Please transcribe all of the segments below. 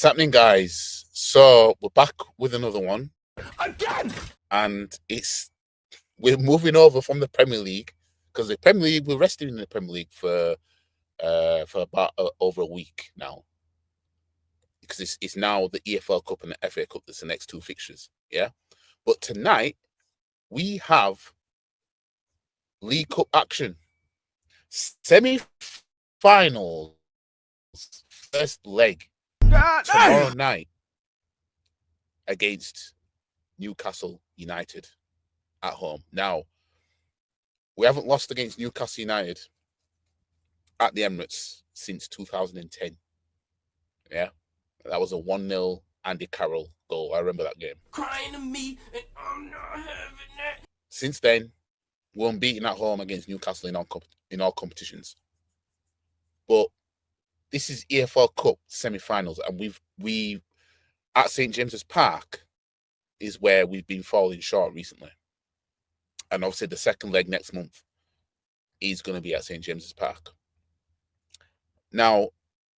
What's happening, guys? So we're back with another one again, and we're moving over from the Premier League because the Premier League we're resting in the Premier League for about over a week now because it's now the EFL Cup and the FA Cup. That's the next two fixtures, yeah. But tonight we have League Cup action, semi-finals, first leg tomorrow night against Newcastle United at home. Now, we haven't lost against Newcastle United at the Emirates since 2010. Yeah, that was a 1-0 Andy Carroll goal. I remember that game. Crying to me, and I'm not having it. Since then, we're unbeaten at home against Newcastle in all competitions. But this is EFL Cup semi-finals, and we at St James's Park is where we've been falling short recently. And obviously the second leg next month is going to be at St James's Park. Now,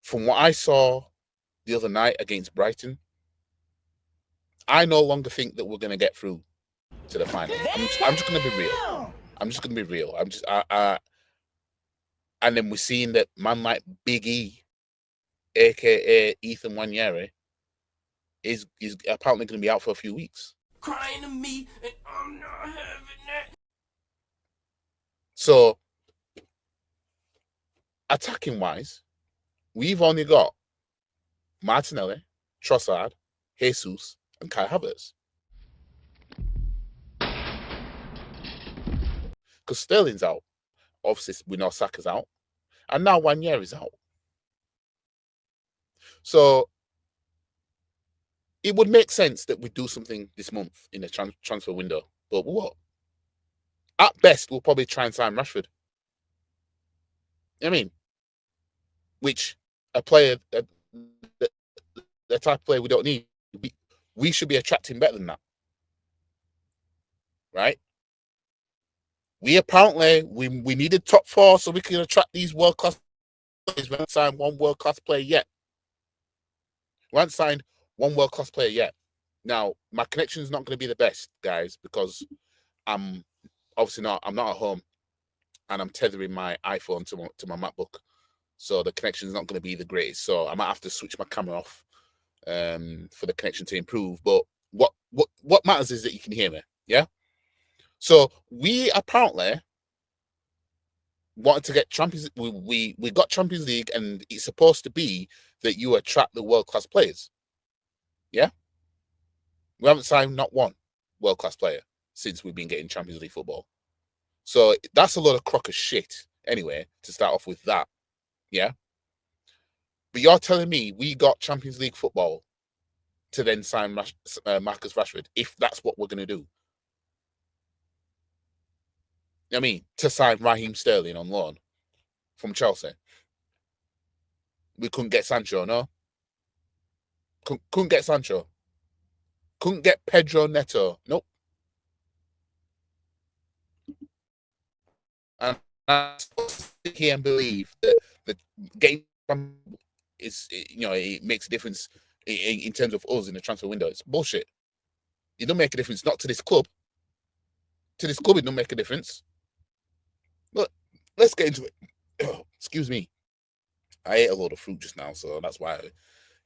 from what I saw the other night against Brighton, I no longer think that we're going to get through to the final. I'm just going to be real. I'm just going to be real. And then we're seeing that man like Big E, aka Ethan Nwaneri, is apparently going to be out for a few weeks. Crying to me, and I'm not having it. So, attacking wise, we've only got Martinelli, Trossard, Jesus, and Kai Havertz. Because Sterling's out. Obviously, we know Saka's out. And now Nwaneri's out. So, it would make sense that we do something this month in the transfer window. But what? At best, we'll probably try and sign Rashford. You know what I mean? Which a player, the type of player we don't need, we should be attracting better than that. Right? We apparently, we needed top four so we can attract these world-class players. We haven't signed one world-class player yet. We haven't signed one world-class player yet. Now, my connection is not going to be the best, guys, because I'm not at home and I'm tethering my iPhone to my MacBook. So the connection is not going to be the greatest. So I might have to switch my camera off for the connection to improve. But what matters is that you can hear me. Yeah. So we apparently wanted to get Champions. We got Champions League, and it's supposed to be that you attract the world-class players. Yeah. We haven't signed not one world-class player since we've been getting Champions League football. So that's a lot of crock of shit anyway, to start off with that. Yeah. But you're telling me we got Champions League football to then sign Marcus Rashford, if that's what we're going to do. I mean, to sign Raheem Sterling on loan from Chelsea. We couldn't get Sancho, no? Couldn't get Sancho. Couldn't get Pedro Neto. Nope. And I can believe that the game is, it makes a difference in terms of us in the transfer window. It's bullshit. It don't make a difference. Not to this club. To this club, it don't make a difference. Look, let's get into it. Oh, excuse me. I ate a lot of fruit just now, so that's why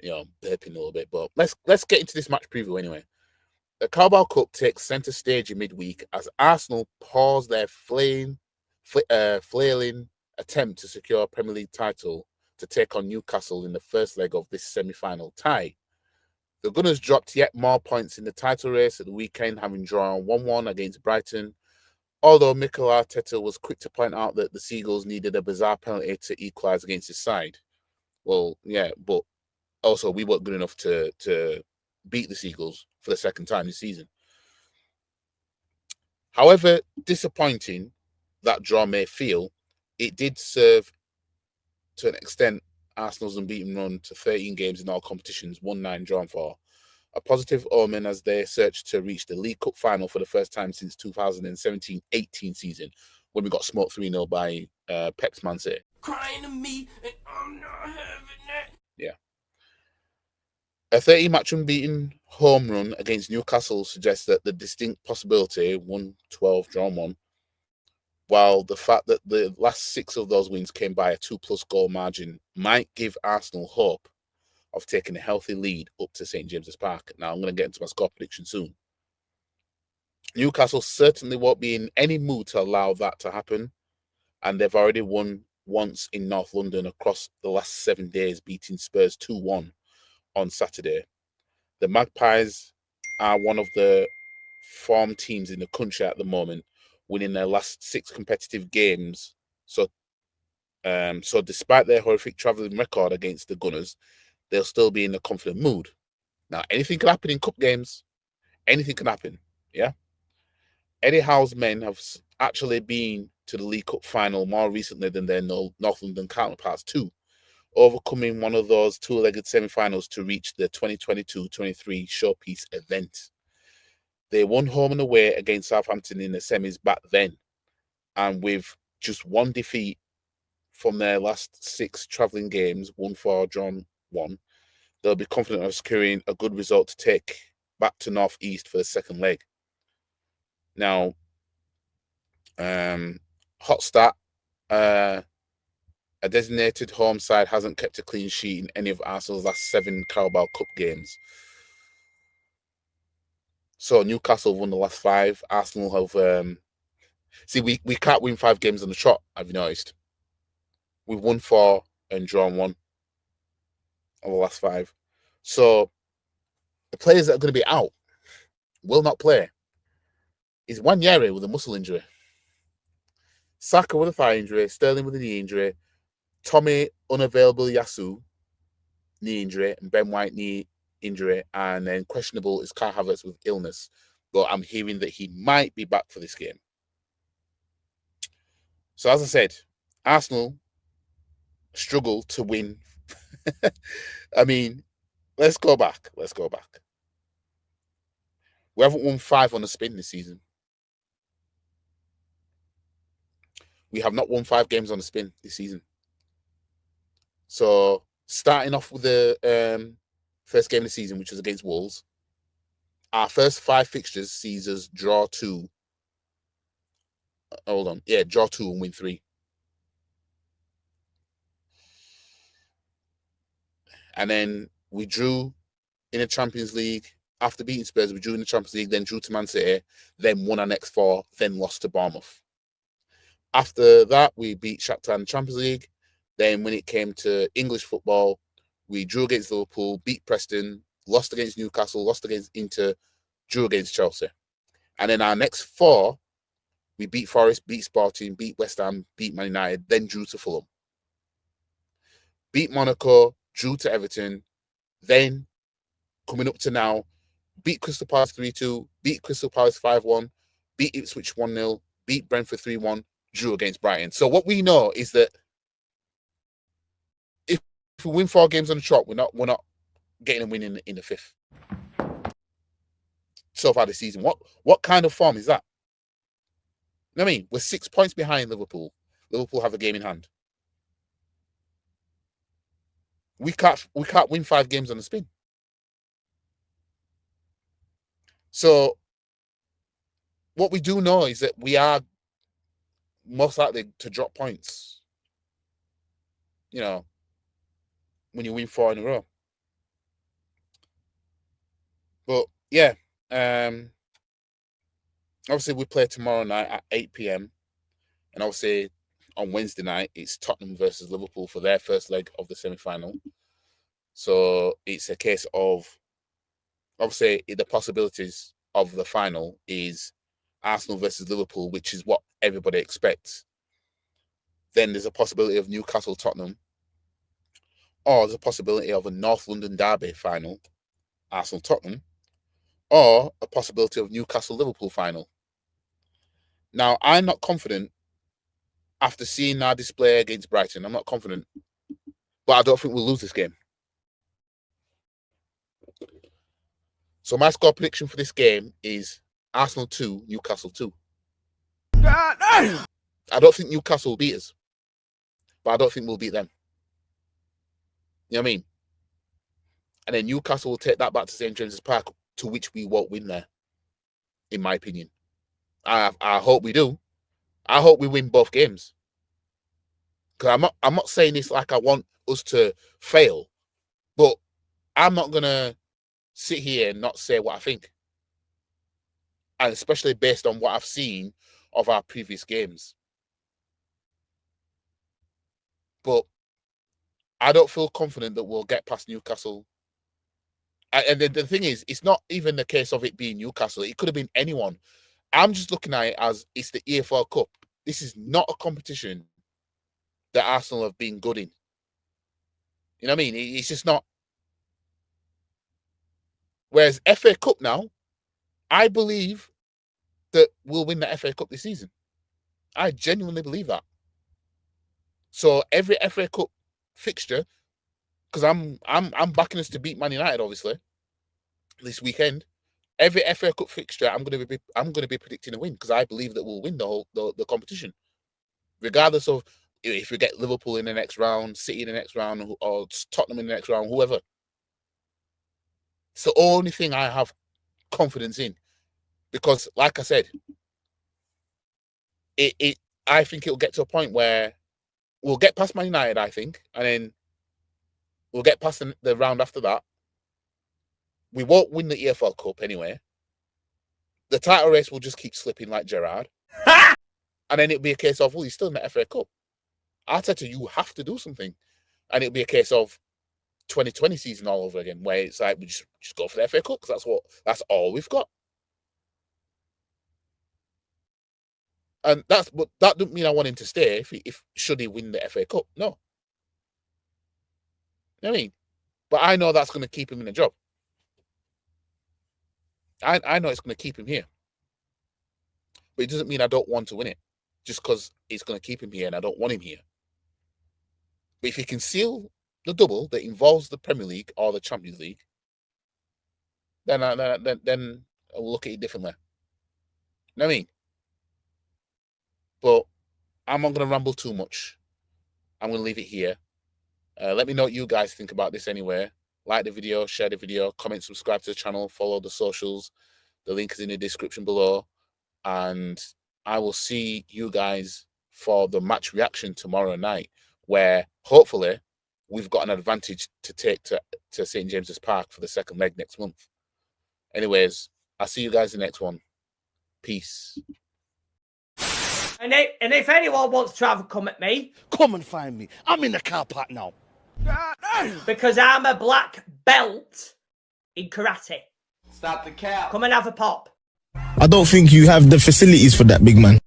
burping a little bit. But let's get into this match preview anyway. The Carabao Cup takes centre stage in midweek as Arsenal pause their flailing attempt to secure a Premier League title to take on Newcastle in the first leg of this semi-final tie. The Gunners dropped yet more points in the title race at the weekend, having drawn 1-1 against Brighton, although Mikel Arteta was quick to point out that the Seagulls needed a bizarre penalty to equalise against his side. Well, yeah, but also we weren't good enough to beat the Seagulls for the second time this season. However disappointing that draw may feel, it did serve to an extent Arsenal's unbeaten run to 13 games in all competitions, 1-9 drawn for. A positive omen as they search to reach the League Cup final for the first time since 2017-18 season, when we got smoked 3-0 by Pep's Man City. Crying to me, and I'm not having it. Yeah. A 30-match unbeaten home run against Newcastle suggests that the distinct possibility, 1-12 drawn 1, while the fact that the last 6 of those wins came by a 2+ goal margin, might give Arsenal hope of taking a healthy lead up to St James's Park. Now, I'm going to get into my score prediction soon. Newcastle certainly won't be in any mood to allow that to happen, and they've already won once in North London across the last 7 days, beating Spurs 2-1 on Saturday. The Magpies are one of the form teams in the country at the moment, winning their last 6 competitive games. So despite their horrific travelling record against the Gunners, they'll still be in a confident mood. Now, anything can happen in cup games. Anything can happen, yeah? Eddie Howe's men have actually been to the League Cup final more recently than their North London counterparts too, overcoming one of those two-legged semi-finals to reach the 2022-23 showpiece event. They won home and away against Southampton in the semis back then, and with just one defeat from their last 6 travelling games, 1-4 drawn 1, they'll be confident of securing a good result to take back to North East for the second leg. Now, hot stat, a designated home side hasn't kept a clean sheet in any of Arsenal's last 7 Carabao Cup games. So Newcastle have won the last 5. Arsenal have we can't win 5 games on the trot, have you noticed? We've won 4 and drawn 1 of the last 5. So the players that are going to be out will not play is Wanyere with a muscle injury, Saka with a thigh injury, Sterling with a knee injury, Tommy unavailable Yasu knee injury, and Ben White knee injury, and then questionable is Kai Havertz with illness. But I'm hearing that he might be back for this game. So as I said, Arsenal struggle to win. I mean, let's go back. We haven't won 5 on the spin this season. We have not won 5 games on the spin this season. So starting off with the first game of the season, which was against Wolves, our first 5 fixtures sees us draw 2. Draw 2 and win 3. And then we drew in the Champions League. After beating Spurs, we drew in the Champions League, then drew to Man City, then won our next 4, then lost to Bournemouth. After that, we beat Shakhtar in the Champions League. Then when it came to English football, we drew against Liverpool, beat Preston, lost against Newcastle, lost against Inter, drew against Chelsea. And then our next 4, we beat Forest, beat Sporting, beat West Ham, beat Man United, then drew to Fulham. Beat Monaco, drew to Everton, then coming up to now, beat Crystal Palace 3-2, beat Crystal Palace 5-1, beat Ipswich 1-0, beat Brentford 3-1, drew against Brighton. So what we know is that if we win 4 games on the trot, we're not getting a win in the 5th. So far this season. What kind of form is that? You know what I mean? We're 6 points behind Liverpool. Liverpool have a game in hand. We can't win 5 games on the spin. So what we do know is that we are most likely to drop points. You know, when you win 4 in a row. But yeah, obviously we play tomorrow night at 8 p.m. and obviously on Wednesday night it's Tottenham versus Liverpool for their first leg of the semi-final. So it's a case of, obviously the possibilities of the final is Arsenal versus Liverpool, which is what everybody expects. Then there's a possibility of Newcastle Tottenham, or there's a possibility of a North London derby final, Arsenal Tottenham, or a possibility of Newcastle Liverpool final. Now, I'm not confident after seeing our display against Brighton. I'm not confident, but I don't think we'll lose this game. So my score prediction for this game is Arsenal 2, Newcastle 2. God damn! I don't think Newcastle will beat us, but I don't think we'll beat them. You know what I mean? and then Newcastle will take that back to St James's Park, to which we won't win there, in my opinion. I hope we do. I hope we win both games. Because I'm not saying this like I want us to fail, but I'm not gonna sit here and not say what I think, and especially based on what I've seen of our previous games. But I don't feel confident that we'll get past Newcastle. And the thing is, it's not even the case of it being Newcastle. It could have been anyone. I'm just looking at it as it's the EFL Cup. This is not a competition that Arsenal have been good in. You know what I mean? It's just not. Whereas FA Cup now, I believe that we'll win the FA Cup this season. I genuinely believe that. So every FA Cup fixture, because I'm backing us to beat Man United, obviously, this weekend. Every FA Cup fixture, I'm gonna be predicting a win, because I believe that we'll win the competition, regardless of if we get Liverpool in the next round, City in the next round, or Tottenham in the next round, whoever. It's the only thing I have confidence in, because, like I said, I think it'll get to a point where we'll get past Man United, I think, and then we'll get past the round after that. We won't win the EFL Cup anyway. The title race will just keep slipping like Gerrard. And then it'll be a case of, well, he's still in the FA Cup. Arteta, you have to do something. And it'll be a case of 2020 season all over again, where it's like we just go for the FA Cup, because that's all we've got. And that doesn't mean I want him to stay if should he win the FA Cup. No. You know what I mean? But I know that's going to keep him in a job. I know it's going to keep him here. But it doesn't mean I don't want to win it, just because it's going to keep him here and I don't want him here. But if he can seal the double that involves the Premier League or the Champions League, then I'll look at it differently. You know what I mean? But I'm not going to ramble too much. I'm going to leave it here. Let me know what you guys think about this anyway. Like the video, share the video, comment, subscribe to the channel, follow the socials. The link is in the description below. And I will see you guys for the match reaction tomorrow night, where hopefully we've got an advantage to take to St. James's Park for the second leg next month. Anyways, I'll see you guys in the next one. Peace. And if anyone wants to have a come at me, come and find me. I'm in the car park now. Because I'm a black belt in karate. Stop the cap. Come and have a pop. I don't think you have the facilities for that, big man.